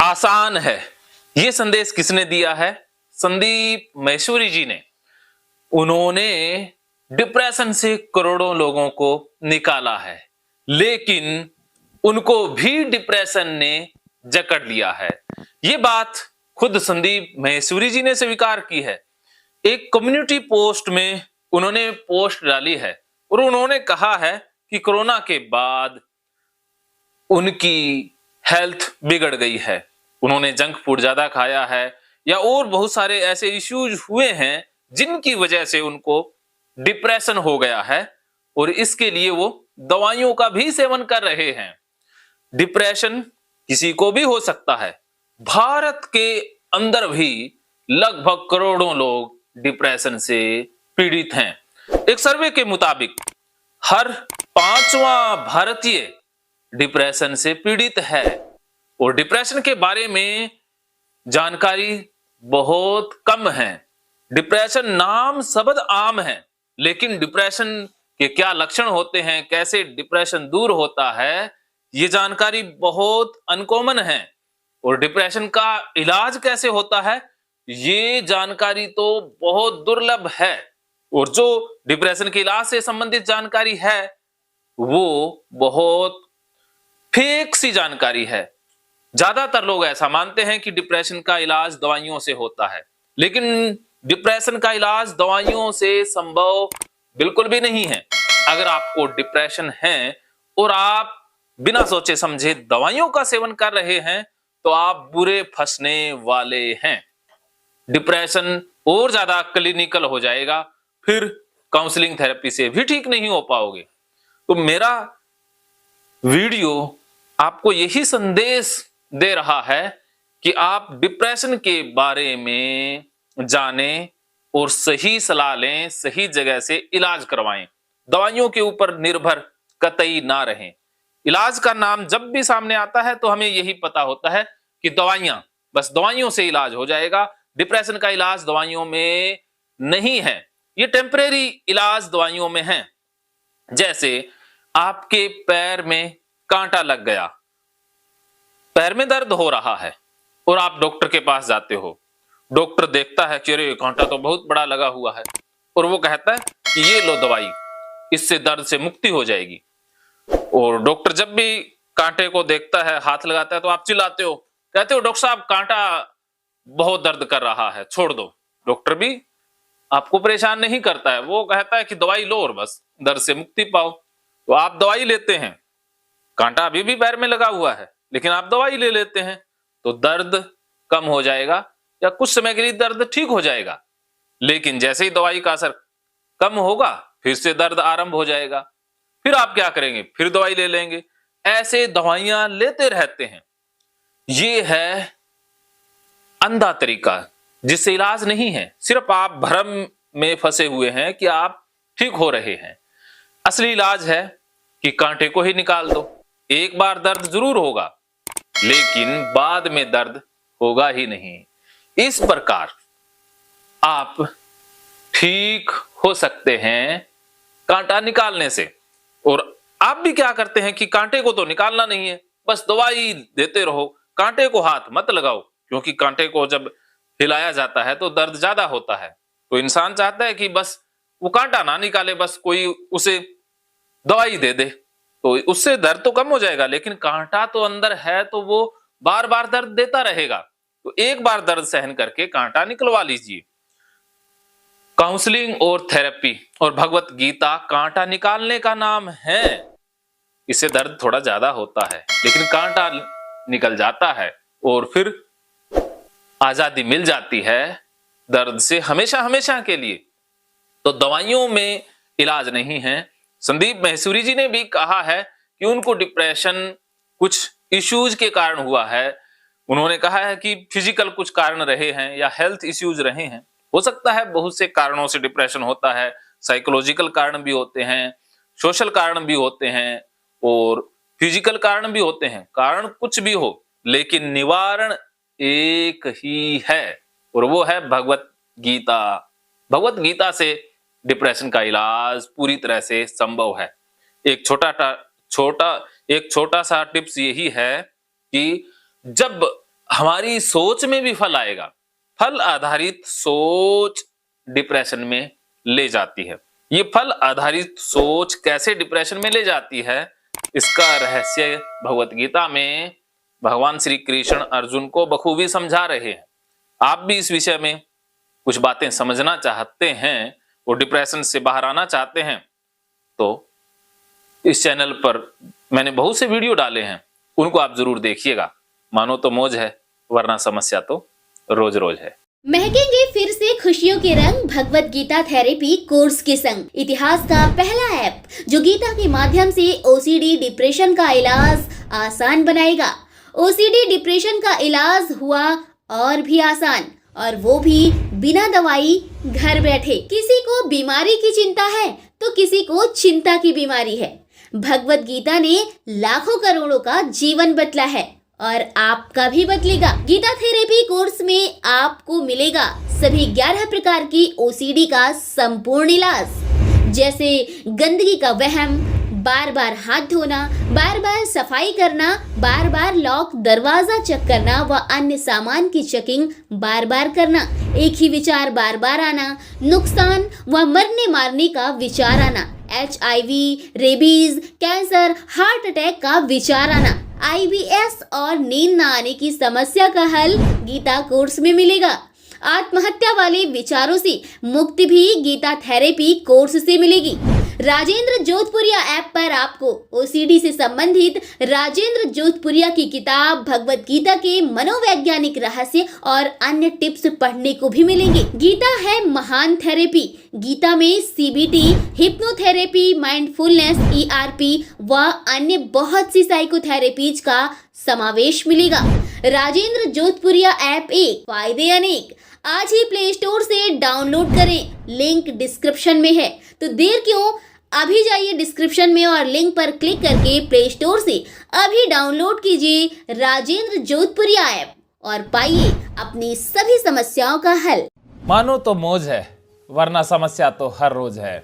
आसान है। ये संदेश किसने दिया है? संदीप मैसूरी जी ने। उन्होंने डिप्रेशन से करोड़ों लोगों को निकाला है, लेकिन उनको भी डिप्रेशन ने जकड़ लिया है। ये बात खुद संदीप मैसूरी जी ने स्वीकार की है। एक कम्युनिटी पोस्ट में उन्होंने पोस्ट डाली है और उन्होंने कहा है कि कोरोना के बाद उनकी हेल्थ बिगड़ गई है। उन्होंने जंक फूड ज्यादा खाया है या और बहुत सारे ऐसे इश्यूज हुए हैं जिनकी वजह से उनको डिप्रेशन हो गया है और इसके लिए वो दवाइयों का भी सेवन कर रहे हैं। डिप्रेशन किसी को भी हो सकता है। भारत के अंदर भी लगभग करोड़ों लोग डिप्रेशन से पीड़ित हैं। एक सर्वे के मुताबिक हर पांचवा भारतीय डिप्रेशन से पीड़ित है और डिप्रेशन के बारे में जानकारी बहुत कम है। डिप्रेशन नाम शब्द आम है, लेकिन डिप्रेशन के क्या लक्षण होते हैं, कैसे डिप्रेशन दूर होता है, ये जानकारी बहुत अनकॉमन है। और डिप्रेशन का इलाज कैसे होता है, ये जानकारी तो बहुत दुर्लभ है। और जो डिप्रेशन के इलाज से संबंधित जानकारी है वो बहुत फेक सी जानकारी है। ज्यादातर लोग ऐसा मानते हैं कि डिप्रेशन का इलाज दवाइयों से होता है, लेकिन डिप्रेशन का इलाज दवाइयों से संभव बिल्कुल भी नहीं है। अगर आपको डिप्रेशन है और आप बिना सोचे समझे दवाइयों का सेवन कर रहे हैं तो आप बुरे फंसने वाले हैं। डिप्रेशन और ज्यादा क्लिनिकल हो जाएगा, फिर काउंसलिंग थेरेपी से भी ठीक नहीं हो पाओगे। तो मेरा वीडियो आपको यही संदेश दे रहा है कि आप डिप्रेशन के बारे में जानें और सही सलाह लें, सही जगह से इलाज करवाएं। दवाइयों के ऊपर निर्भर कतई ना रहें। इलाज का नाम जब भी सामने आता है तो हमें यही पता होता है कि दवाइयां, बस दवाइयों से इलाज हो जाएगा। डिप्रेशन का इलाज दवाइयों में नहीं है, ये टेम्परेरी इलाज दवाइयों में है। जैसे आपके पैर में कांटा लग गया, पैर में दर्द हो रहा है और आप डॉक्टर के पास जाते हो। डॉक्टर देखता है कि अरे कांटा तो बहुत बड़ा लगा हुआ है और वो कहता है कि ये लो दवाई, इससे दर्द से मुक्ति हो जाएगी। और डॉक्टर जब भी कांटे को देखता है, हाथ लगाता है, तो आप चिल्लाते हो, कहते हो डॉक्टर साहब कांटा बहुत दर्द कर रहा है, छोड़ दो। डॉक्टर भी आपको परेशान नहीं करता है, वो कहता है कि दवाई लो और बस दर्द से मुक्ति पाओ। तो आप दवाई लेते हैं, कांटा अभी भी पैर में लगा हुआ है लेकिन आप दवाई ले लेते हैं तो दर्द कम हो जाएगा या कुछ समय के लिए दर्द ठीक हो जाएगा। लेकिन जैसे ही दवाई का असर कम होगा फिर से दर्द आरंभ हो जाएगा। फिर आप क्या करेंगे, फिर दवाई ले लेंगे। ऐसे दवाइयां लेते रहते हैं। ये है अंधा तरीका जिससे इलाज नहीं है, सिर्फ आप भ्रम में फंसे हुए हैं कि आप ठीक हो रहे हैं। असली इलाज है कि कांटे को ही निकाल दो। एक बार दर्द जरूर होगा लेकिन बाद में दर्द होगा ही नहीं। इस प्रकार आप ठीक हो सकते हैं कांटा निकालने से। और आप भी क्या करते हैं कि कांटे को तो निकालना नहीं है, बस दवाई देते रहो, कांटे को हाथ मत लगाओ, क्योंकि कांटे को जब हिलाया जाता है तो दर्द ज्यादा होता है। तो इंसान चाहता है कि बस वो कांटा ना निकाले, बस कोई उसे दवाई दे दे तो उससे दर्द तो कम हो जाएगा। लेकिन कांटा तो अंदर है तो वो बार बार दर्द देता रहेगा। तो एक बार दर्द सहन करके कांटा निकलवा लीजिए। काउंसलिंग और थेरेपी और भगवत गीता कांटा निकालने का नाम है। इससे दर्द थोड़ा ज्यादा होता है लेकिन कांटा निकल जाता है और फिर आजादी मिल जाती है दर्द से हमेशा हमेशा के लिए। तो दवाइयों में इलाज नहीं है। संदीप मैसूरी जी ने भी कहा है कि उनको डिप्रेशन कुछ इश्यूज के कारण हुआ है। उन्होंने कहा है कि फिजिकल कुछ कारण रहे हैं या हेल्थ इश्यूज रहे हैं। हो सकता है बहुत से कारणों से डिप्रेशन होता है, साइकोलॉजिकल कारण भी होते हैं, सोशल कारण भी होते हैं और फिजिकल कारण भी होते हैं। कारण कुछ भी हो लेकिन निवारण एक ही है और वो है भगवत गीता। भगवत गीता से डिप्रेशन का इलाज पूरी तरह से संभव है। एक छोटा सा टिप्स यही है कि जब हमारी सोच में भी फल आएगा। फल आधारित सोच डिप्रेशन में ले जाती है। ये फल आधारित सोच कैसे डिप्रेशन में ले जाती है, इसका रहस्य भगवत गीता में भगवान श्री कृष्ण अर्जुन को बखूबी समझा रहे हैं। आप भी इस विषय में कुछ बातें समझना चाहते हैं, वो डिप्रेशन से बाहर आना चाहते हैं, तो इस चैनल पर मैंने बहुत से वीडियो डाले हैं, उनको आप जरूर देखिएगा। मानो तो मौज है, वरना समस्या तो रोज रोज है। महकेंगे फिर से खुशियों के रंग भगवत गीता थेरेपी कोर्स के संग। इतिहास का पहला ऐप जो गीता के माध्यम से ओसीडी डिप्रेशन का इलाज आसान बनाएगा। ओसीडी डिप्रेशन का इलाज हुआ और भी आसान, और वो भी बिना दवाई, घर बैठे। किसी को बीमारी की चिंता है तो किसी को चिंता की बीमारी है। भगवत गीता ने लाखों करोड़ों का जीवन बदला है और आपका भी बदलेगा। गीता थेरेपी कोर्स में आपको मिलेगा सभी 11 प्रकार की ओसीडी का संपूर्ण इलाज, जैसे गंदगी का वहम, बार बार हाथ धोना, बार बार सफाई करना, बार बार लॉक दरवाजा चेक करना व अन्य सामान की चेकिंग बार बार करना, एक ही विचार बार बार आना, नुकसान व मरने मारने का विचार आना, HIV, rabies, cancer, heart attack का विचार आना, IBS और नींद न आने की समस्या का हल गीता कोर्स में मिलेगा। आत्महत्या वाले विचारों से मुक्ति भी गीता थेरेपी कोर्स से मिलेगी। राजेंद्र जोधपुरिया ऐप पर आपको ओसीडी से संबंधित राजेंद्र जोधपुरिया की किताब भगवत गीता के मनोवैज्ञानिक रहस्य और अन्य टिप्स पढ़ने को भी मिलेंगे। गीता है महान थेरेपी। गीता में CBT, हिप्नोथेरेपी, माइंडफुलनेस, ERP व अन्य बहुत सी साइकोथेरेपीज का समावेश मिलेगा। राजेंद्र जोधपुरिया ऐप एक, फायदे अनेक। आज ही प्ले स्टोर से डाउनलोड करें, लिंक डिस्क्रिप्शन में है। तो देर क्यों, अभी जाइए डिस्क्रिप्शन में और लिंक पर क्लिक करके प्ले स्टोर से अभी डाउनलोड कीजिए राजेंद्र जोधपुरिया ऐप और पाइए अपनी सभी समस्याओं का हल। मानो तो मौज है, वरना समस्या तो हर रोज है।